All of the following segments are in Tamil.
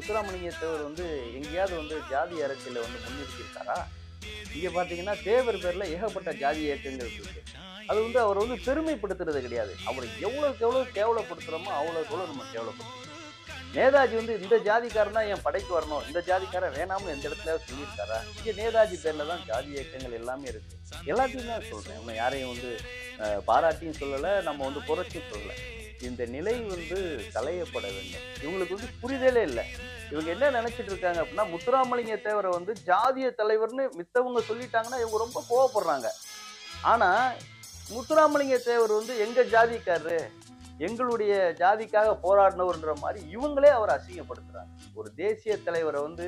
முத்துராமலிங்க தேவர் வந்து எங்கேயாவது வந்து ஜாதி அரசியலை வந்து முன்னிறுத்தியிருக்காரா? இங்க பார்த்தீங்கன்னா, தேவர் பேர்ல ஏகப்பட்ட ஜாதி இயக்கங்கள் இருக்கு. அது வந்து அவர வந்து பெருமைப்படுத்துறது கிடையாது. அவர எவ்வளவுக்கு எவ்வளவு கேவலப்படுத்துறோமோ, அவ்வளவுக்கு எவ்வளவு நம்ம கேவலப்படுத்துறோம். நேதாஜி வந்து இந்த ஜாதிக்காரன் தான் என் படைக்கு வரணும். இந்த ஜாதிக்காரன் வேணாம்னு எந்த இடத்துலயாவது சொல்லியிருக்காரா? இங்க நேதாஜி பேர்ல தான் ஜாதி இயக்கங்கள் எல்லாமே இருக்கு. எல்லாத்தையும் தான் சொல்றேன். நம்ம யாரையும் வந்து பாராட்டியும் சொல்லல, நம்ம வந்து புரட்சியும் சொல்லல. இந்த நிலை வந்து களையப்பட வேண்டும். இவங்களுக்கு வந்து புரிதலே இல்ல. இவங்க என்ன நினைச்சிட்டு இருக்காங்க அப்படின்னா, முத்துராமலிங்க தேவர வந்து ஜாதிய தலைவர்ன்னு மித்தவங்க சொல்லிட்டாங்கன்னா, இவங்க ரொம்ப கோவப்படுறாங்க. ஆனா, முத்துராமலிங்க தேவர் வந்து எங்க ஜாதிக்காரரு. எங்களுடைய ஜாதிக்காக போராடினவர்ன்ற மாரி இவங்களே அவர அசிங்கப்படுத்துறாங்க. ஒரு தேசிய தலைவர வந்து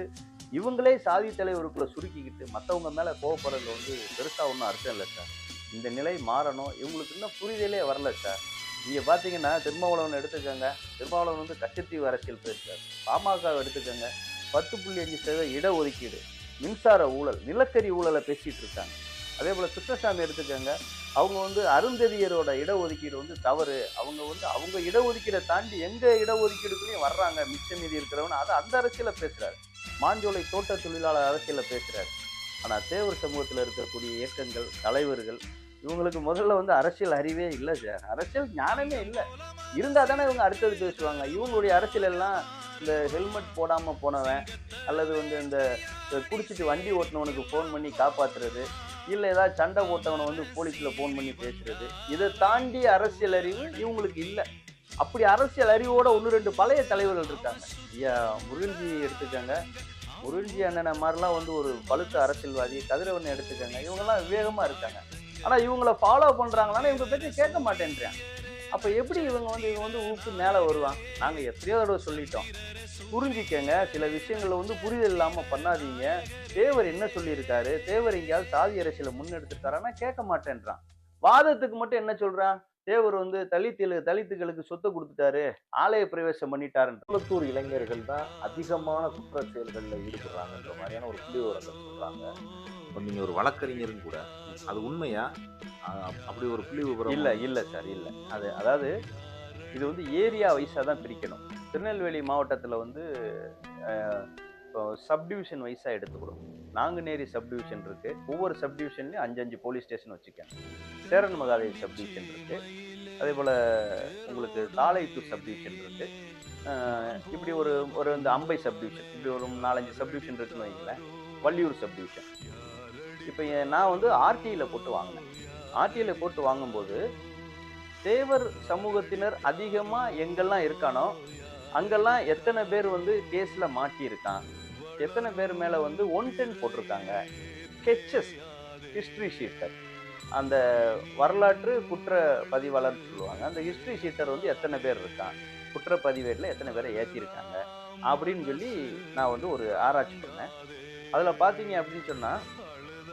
இவங்களே சாதி தலைவருக்குள்ள சுருக்கிக்கிட்டு மத்தவங்க மேல கோவப்படுறதுல வந்து பெருசா ஒண்ணும் அர்த்தம் இல்ல சார். இந்த நிலை மாறணும். இவங்களுக்கு இன்னும் புரிதலே வரல சார். நீங்க பாத்தீங்கன்னா திருமாவளவன் எடுத்துக்கங்க. திருமாவளவன் வந்து கச்சத்தீவு அரசியல் பேசுறாரு. பாமகவை எடுத்துக்கங்க. 10.5% இடஒதுக்கீடு, மின்சார ஊழல், நிலக்கரி ஊழல பேசிட்டு இருக்காங்க. அதே போல கிருஷ்ணசாமி எடுத்துக்கங்க. அவங்க வந்து அருந்ததியரோட இடஒதுக்கீடு வந்து தவறு. அவங்க வந்து அவங்க இடஒதுக்கீடை தாண்டி எங்க இடஒதுக்கீடுக்குள்ளேயும் வர்றாங்க. மிச்ச மீதி இருக்கிறவன் அதை அந்த அரசியல பேசுறாரு. மாஞ்சோலை தோட்ட தொழிலாளர் அரசியல பேசுறாரு. ஆனா தேவர் சமூகத்துல இருக்கக்கூடிய இயக்கங்கள், தலைவர்கள் இவங்களுக்கு முதல்ல வந்து அரசியல் அறிவே இல்ல சார். அரசியல் ஞானமே இல்ல. இருந்தா தானே இவங்க அடுத்தது பேசுவாங்க. இவங்களுடைய அரசியல் எல்லாம் இந்த ஹெல்மெட் போடாம போனவன் அல்லது வந்து இந்த குடிச்சிட்டு வண்டி ஓட்டுனவனுக்கு ஃபோன் பண்ணி காப்பாத்துறது, இல்ல ஏதாவது சண்டை போட்டவனை வந்து போலீஸ்ல ஃபோன் பண்ணி பேசுறது, இதை தாண்டி அரசியல் அறிவு இவங்களுக்கு இல்ல. அப்படி அரசியல் அறிவோட ஒன்று ரெண்டு பழைய தலைவர்கள் இருக்காங்க. ஐயா முருகன்ஜி எடுத்துக்கங்க. முருகன்ஜி அண்ணனை மாதிரிலாம் வந்து ஒரு பழுத்த அரசியல்வாதி. கதிரவன் எடுத்துக்கங்க. இவங்கெல்லாம் விவேகமா இருக்காங்க. ஆனா இவங்கள ஃபாலோ பண்றாங்களான்னா இவங்க பத்தி கேட்க மாட்டேன்றேன். அப்ப எப்படி இவங்க வந்து ஊக்கு மேல வருவான்? நாங்க எத்தனையோ தடவை சொல்லிட்டோம். புரிஞ்சுக்கங்க. சில விஷயங்கள்ல வந்து புரிதல் இல்லாம பண்ணாதீங்க. தேவர் என்ன சொல்லியிருக்காரு? தேவர் எங்கேயாவது சாதி அரசியலை முன்னெடுத்திருக்காரான்னா கேட்க மாட்டேன்றான். வாதத்துக்கு மட்டும் என்ன சொல்றான்? தேவர் வந்து தலித்துகளுக்கு சொத்தை கொடுத்துட்டாரு, ஆலய பிரவேசம் பண்ணிட்டாருன்ற. குளத்தூர் இளைஞர்கள் தான் அதிகமான குற்ற செயல்கள்ல ஈடுபடுறாங்கன்ற மாதிரியான ஒரு புள்ளிவிவரங்கள் சொல்றாங்க. இப்ப நீங்க ஒரு வழக்கறிஞரும் கூட. அது உண்மையா? அப்படி ஒரு புள்ளி விவரம் இல்ல இல்ல சார் இல்ல. அதாவது இது வந்து ஏரியா வைஸா தான் பிரிக்கணும். திருநெல்வேலி மாவட்டத்துல வந்து இப்போ சப்டிவிஷன் வைஸா எடுத்துக்கணும். நாங்குநேரி சப்டிவிஷன் இருக்கு. ஒவ்வொரு சப்டிவிஷன்லயும் 5 போலீஸ் ஸ்டேஷன் வச்சுக்கேன். சேரன் மகாதேவி சப்டிவிஷன் இருக்கு. அதே போல உங்களுக்கு தாளைத்தூர் சப்டிவிஷன் இருக்கு. இப்படி ஒரு ஒரு இந்த அம்பை சப்டிவிஷன் இப்படி ஒரு 4-5 சப்டிவிஷன் இருக்குன்னு வைங்களேன். வள்ளியூர் சப்டிவிஷன். இப்போ நான் வந்து ஆர்டிஐல போட்டு வாங்கினேன். ஆர்டிஐல போட்டு வாங்கும்போது தேவர் சமூகத்தினர் அதிகமா எங்கெல்லாம் இருக்கானோ அங்கெல்லாம் எத்தனை பேர் வந்து கேஸ்ல மாட்டியிருக்கான், எத்தனை பேர் மேல வந்து 110 போட்டிருக்காங்க, ஸ்கெட்சஸ், ஹிஸ்டரி ஷீட்டர், அந்த வரலாற்று குற்ற பதிவாளர் சொல்லுவாங்க. அந்த ஹிஸ்டரி ஷீட்டர் வந்து எத்தனை பேர் இருக்கான், குற்றப்பதிவேட்டில் எத்தனை பேரை ஏற்றிருக்காங்க அப்படின்னு சொல்லி நான் வந்து ஒரு ஆராய்ச்சி பண்ணேன். அதுல பாத்தீங்க அப்படின்னு சொன்னா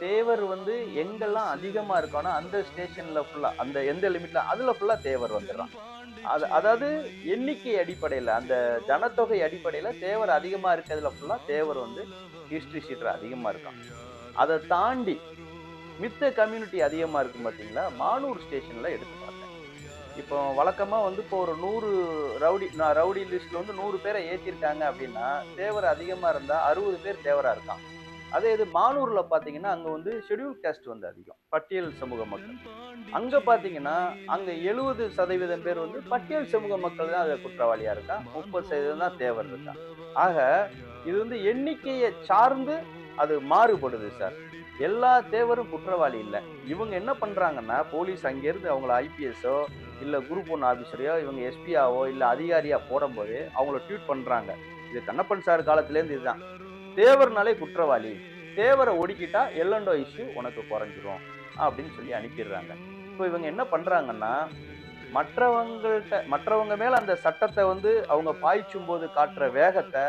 தேவர் வந்து எங்கெல்லாம் அதிகமா இருக்கானோ அந்த ஸ்டேஷன்ல ஃபுல்லா அந்த எந்த லிமிட்ல அதுல ஃபுல்லா தேவர் வந்துடுறான். அதாவது எண்ணிக்கை அடிப்படையில அந்த ஜனத்தொகை அடிப்படையில தேவர் அதிகமா இருக்கிறதுல ஃபுல்லா தேவர் வந்து ஹிஸ்டரி ஷீட்டர் அதிகமா இருக்கான். அதை தாண்டி மித்த கம்யூனிட்டி அதிகமா இருக்கும் பாத்தீங்களா, மானூர் ஸ்டேஷன்ல எடுத்து பார்த்தேன். இப்போ வழக்கமா வந்து இப்போ ஒரு 100 ரவுடி லிஸ்ட்ல வந்து 100 பேரை ஏற்றிருக்காங்க அப்படின்னா தேவர் அதிகமா இருந்தா 60 பேர் தேவரா இருக்கான். அதே இது மானூர்ல பாத்தீங்கன்னா அங்க வந்து ஷெட்யூல் காஸ்ட் வந்து அதிகம், பட்டியல் சமூக மக்கள். அங்க பாத்தீங்கன்னா அங்க 70% பேர் வந்து பட்டியல் சமூக மக்கள் தான் அதுல குற்றவாளியா இருக்கான். 30% தான் தேவர் இருக்கான். ஆக இது வந்து எண்ணிக்கையை சார்ந்து அது மாறுபடுது சார். எல்லா தேவரும் குற்றவாளி இல்ல. இவங்க என்ன பண்றாங்கன்னா போலீஸ் அங்கிருந்து அவங்கள ஐபிஎஸ்ஓ இல்ல குரூப் 1 ஆபீசரையோ இவங்க எஸ்பியாவோ இல்ல அதிகாரியா போடும்போது அவங்கள ட்வீட் பண்றாங்க. இது கண்ணப்பன் சார் காலத்துல இருந்து இதுதான். தேவர்னாலே குற்றவாளி, தேவரை ஒடுக்கிட்டா எல்லண்டோ இஷ்யூ உனக்கு குறைஞ்சிரும் அப்படின்னு சொல்லி அனுப்பிடுறாங்க. இப்போ இவங்க என்ன பண்றாங்கன்னா மற்றவங்க மேல அந்த சட்டத்தை வந்து அவங்க பாய்ச்சும் போது காட்டுற வேகத்தை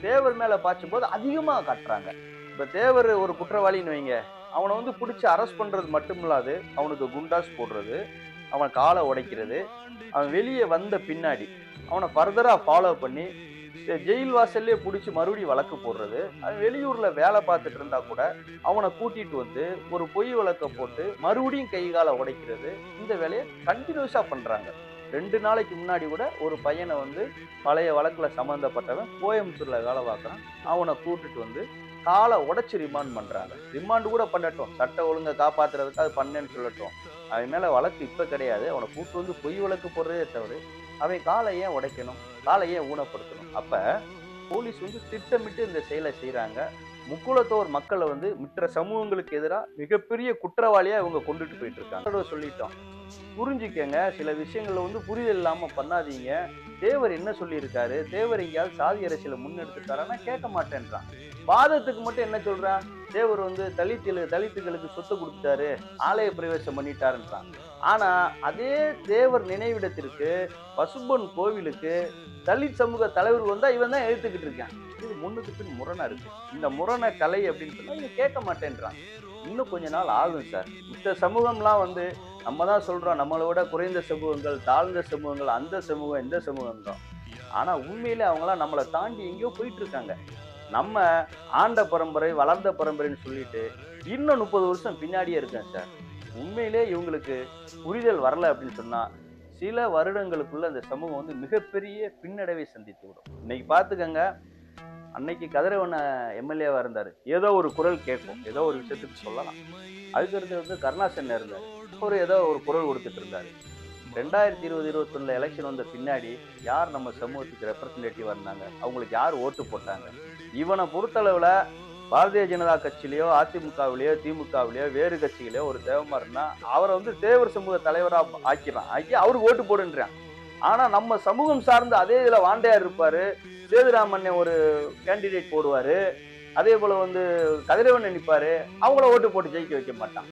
தேவர் மேல பாய்ச்சும் போது அதிகமா காட்டுறாங்க. இப்ப தேவர் ஒரு குற்றவாளின்னு வைங்க, அவனை வந்து பிடிச்சி அரெஸ்ட் பண்றது மட்டும் இல்லாது அவனுக்கு குண்டாஸ் போடுறது, அவன் காலை உடைக்கிறது, அவன் வெளியே வந்த பின்னாடி அவனை ஃபர்தரா ஃபாலோ பண்ணி ஜெயில் வாசல்லே பிடிச்சி மறுபடியும் வழக்கு போடுறது, அவன் வெளியூர்ல வேலை பார்த்துட்டு இருந்தா கூட அவனை கூட்டிட்டு வந்து ஒரு பொய் வழக்க போட்டு மறுபடியும் கை காலை உடைக்கிறது, இந்த வேலையை கண்டினியூஸா பண்றாங்க. 2 நாளைக்கு முன்னாடி கூட ஒரு பையனை வந்து பழைய வழக்குல சம்மந்தப்பட்டவன் கோயம்புத்தூர்ல வேலை பார்க்குறான். அவனை கூட்டிட்டு வந்து காலை உடைச்சு ரிமாண்ட் பண்றாங்க. ரிமாண்ட் கூட பண்ணட்டும், சட்ட ஒழுங்கை காப்பாத்துறதுக்கு அது பண்ணேன்னு சொல்லட்டும். அவன் மேல வழக்கு இப்ப கிடையாது. அவனை கூட்டு வந்து பொய் வழக்கு போடுறதே தவிர அவன் காலை ஏன் உடைக்கணும், காலை ஏன் ஊனப்படுத்தணும்? அப்ப போலீஸ் வந்து திட்டமிட்டு இந்த செயலை செய்யறாங்க. முக்குளத்தோர் மக்களை வந்து மற்ற சமூகங்களுக்கு எதிராக மிகப்பெரிய குற்றவாளியா இவங்க கொண்டுட்டு போயிட்டு இருக்காங்க. சொல்லிட்டோம், புரிஞ்சுக்கங்க. சில விஷயங்கள்ல வந்து புரிதல் இல்லாம பண்ணாதீங்க. தேவர் என்ன சொல்லியிருக்காரு, தேவர் எங்கேயாவது சாதி அரசியலை முன்னெடுத்துட்டாரான்னா கேட்க மாட்டேன்றான். வாதத்துக்கு மட்டும் என்ன சொல்றான், தேவர் வந்து தலித்துகளுக்கு சொத்து கொடுத்துட்டாரு, ஆலய பிரவேசம் பண்ணிட்டாருன்றான். ஆனா அதே தேவர் நினைவிடத்திற்கு, பசும்பொன் கோவிலுக்கு தலித் சமூக தலைவர் வந்தா இவன் தான் எழுத்துக்கிட்டு இருக்கான். இது முன்னுக்கு பின் முரணா இருக்கு. இந்த முரண கலை அப்படின்னு சொன்னா இவங்க கேட்க மாட்டேன்றான். இன்னும் கொஞ்ச நாள் ஆகும் சார். இந்த சமூகம்லாம் வந்து நம்ம தான் சொல்றோம், நம்மளை விட குறைந்த சமூகங்கள், தாழ்ந்த சமூகங்கள், அந்த சமூகம் இந்த சமூகம் தான். ஆனா உண்மையிலே அவங்களாம் நம்மளை தாண்டி எங்கேயோ போயிட்டு இருக்காங்க. நம்ம ஆண்ட பரம்பரை வளர்ந்த பரம்பரைன்னு சொல்லிட்டு இன்னும் 30 வருஷம் பின்னாடியே இருக்கேன் சார். உண்மையிலே இவங்களுக்கு புரிதல் வரல அப்படின்னு சொன்னா சில வருடங்களுக்குள்ள அந்த சமூகம் வந்து மிகப்பெரிய பின்னடைவை சந்தித்து விடும். இன்னைக்கு பார்த்துக்கங்க, அன்னைக்கு கதிரவன் எம்எல்ஏவா இருந்தாரு, ஏதோ ஒரு குரல் கேட்கும், ஏதோ ஒரு விஷயத்துக்கு சொல்லலாம். அதுக்கடுத்து வந்து கருணாசன் இருந்தார், ஏதோ ஒரு குரல் கொடுத்துட்டு இருந்தாரு. 2020-21 எலெக்ஷன் வந்த பின்னாடி யார் நம்ம சமூகத்துக்கு ரெப்ரசன்டேட்டிவா இருந்தாங்க, அவங்களுக்கு யார் ஓட்டு போட்டாங்க? இவனை பொறுத்தளவுல பாரதிய ஜனதா கட்சியிலயோ, அதிமுகவிலேயோ, திமுகவிலேயோ, வேறு கட்சிகளையோ ஒரு தேவமாருன்னா அவரை வந்து தேவர் சமூக தலைவரா ஆக்கி அவருக்கு ஓட்டு போடுன்றான். ஆனா நம்ம சமூகம் சார்ந்து அதே இதுல வாண்டையார் இருப்பாரு, சேதுராமன் ஒரு கேண்டிடேட் போடுவாரு, அதே போல வந்து கதிரவன் நினைப்பாரு, அவங்கள ஓட்டு போட்டு ஜெயிக்க வைக்க மாட்டான்.